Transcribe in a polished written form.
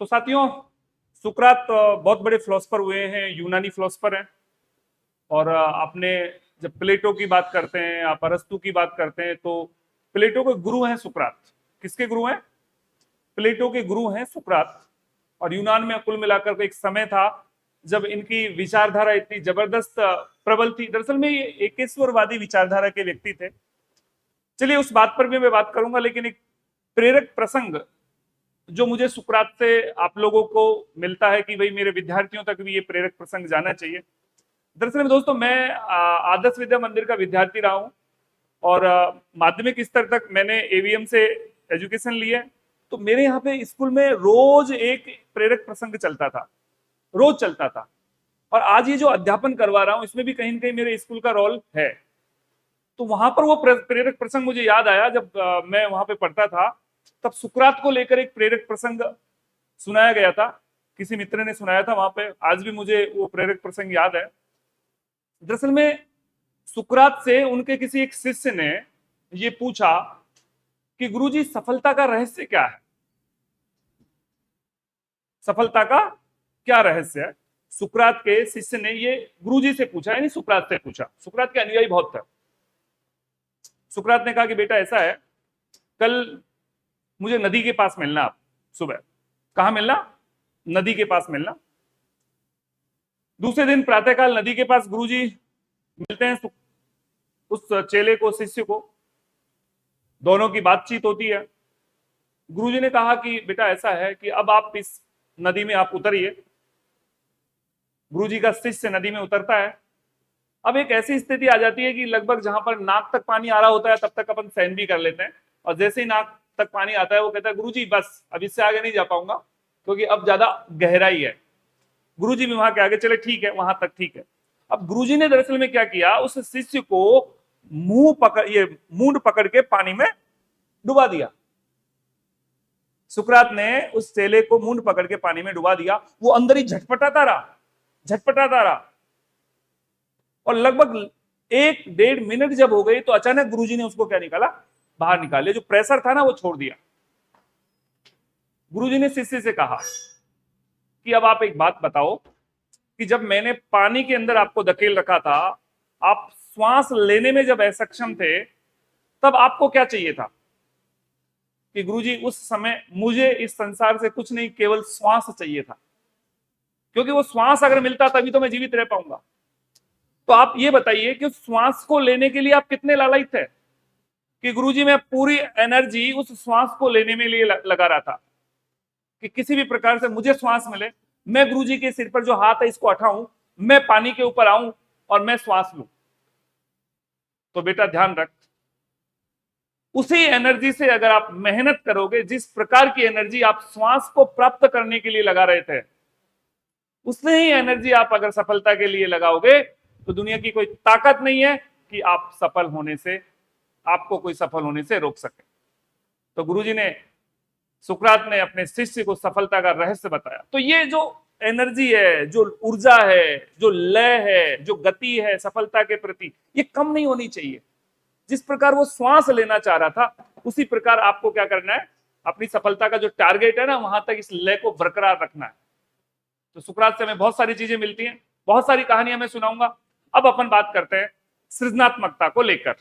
तो साथियों, सुकरात बहुत बड़े फिलोसफर हुए हैं, यूनानी फिलोसफर हैं। और आपने जब प्लेटो की बात करते हैं, आप अरस्तु की बात करते हैं, तो प्लेटो के गुरु हैं सुकरात। किसके गुरु हैं? प्लेटो के गुरु हैं सुकरात। और यूनान में कुल मिलाकर के एक समय था जब इनकी विचारधारा इतनी जबरदस्त प्रबल थी। दरअसल में ये एकेश्वरवादी विचारधारा के व्यक्ति थे। चलिए उस बात पर भी मैं बात करूंगा, लेकिन एक प्रेरक प्रसंग जो मुझे सुकरात से आप लोगों को मिलता है कि भाई मेरे विद्यार्थियों तक भी ये प्रेरक प्रसंग जाना चाहिए। दरअसल में दोस्तों, मैं आदर्श विद्या मंदिर का विद्यार्थी रहा हूं और माध्यमिक स्तर तक मैंने एवीएम से एजुकेशन लिया है। तो मेरे यहाँ पे स्कूल में रोज एक प्रेरक प्रसंग चलता था, रोज चलता था। और आज ये जो अध्यापन करवा रहा हूं, इसमें भी कहीं ना कहीं मेरे स्कूल का रोल है। तो वहां पर वो प्रेरक प्रसंग मुझे याद आया जब मैं वहां पे पढ़ता था। तब सुकरात को लेकर एक प्रेरक प्रसंग सुनाया गया था, किसी मित्र ने सुनाया था वहां पे। आज भी मुझे वो प्रेरक प्रसंग याद है। दरअसल में सुकरात से उनके किसी एक शिष्य ने ये पूछा कि गुरुजी, सफलता का रहस्य क्या है? सफलता का क्या रहस्य है? सुकरात के शिष्य ने ये गुरुजी से पूछा, यानी सुकरात से पूछा। सुकरात के अनुयायी बहुत थे। सुकरात ने कहा कि बेटा ऐसा है, कल मुझे नदी के पास मिलना। आप सुबह कहां मिलना? नदी के पास मिलना। दूसरे दिन प्रातःकाल नदी के पास गुरुजी मिलते हैं उस चेले को, शिष्य को। दोनों की बातचीत होती है। गुरुजी ने कहा कि बेटा ऐसा है कि अब आप इस नदी में आप उतरिए। गुरुजी का शिष्य नदी में उतरता है। अब एक ऐसी स्थिति आ जाती है कि लगभग जहां पर नाक तक पानी आ रहा होता है, तब तक अपन सहन भी कर लेते हैं। और जैसे ही नाक तक पानी आता है, वो कहता है गुरुजी बस अब इससे आगे नहीं जा पाऊंगा, क्योंकि अब ज्यादा गहराई है। गुरुजी भी वहां के आगे चले, ठीक है वहां तक ठीक है। अब गुरुजी ने दरअसल में क्या किया, उस शिष्य को मूंड पकड़ के पानी में डुबा दिया। सुकरात ने उस चेले को मूंड पकड़ के पानी में डुबा दिया। वो अंदर ही झटपटाता रहा, झटपटाता रहा। और लगभग 1-1.5 मिनट जब हो गई, तो अचानक गुरुजी ने उसको क्या निकाला, बाहर निकाल लिया। जो प्रेशर था ना, वो छोड़ दिया। गुरुजी ने शिष्य से कहा कि अब आप एक बात बताओ कि जब मैंने पानी के अंदर आपको धकेल रखा था, आप श्वास लेने में जब असक्षम थे, तब आपको क्या चाहिए था? कि गुरुजी उस समय मुझे इस संसार से कुछ नहीं, केवल श्वास चाहिए था, क्योंकि वो श्वास अगर मिलता तभी तो मैं जीवित रह पाऊंगा। तो आप ये बताइए कि उस श्वास को लेने के लिए आप कितने लालायित थे? कि गुरुजी मैं पूरी एनर्जी उस श्वास को लेने में लिए लगा रहा था कि किसी भी प्रकार से मुझे श्वास मिले, मैं गुरुजी के सिर पर जो हाथ है इसको उठाऊं, मैं पानी के ऊपर आऊं और मैं श्वास लूं। तो बेटा ध्यान रख, उसी एनर्जी से अगर आप मेहनत करोगे, जिस प्रकार की एनर्जी आप श्वास को प्राप्त करने के लिए लगा रहे थे, उसने ही एनर्जी आप अगर सफलता के लिए लगाओगे, तो दुनिया की कोई ताकत नहीं है कि आप सफल होने से, आपको कोई सफल होने से रोक सके। तो गुरुजी ने, सुकरात ने अपने शिष्य को सफलता का रहस्य बताया। तो ये जो एनर्जी है, जो ऊर्जा है, जो लय है, जो गति है सफलता के प्रति, ये कम नहीं होनी चाहिए। जिस प्रकार वो श्वास लेना चाह रहा था, उसी प्रकार आपको क्या करना है, अपनी सफलता का जो टारगेट है ना, वहां तक इस लय को बरकरार रखना है। तो सुकरात से हमें बहुत सारी चीजें मिलती हैं, बहुत सारी कहानियां मैं सुनाऊंगा। अब अपन बात करते हैं सृजनात्मकता को लेकर।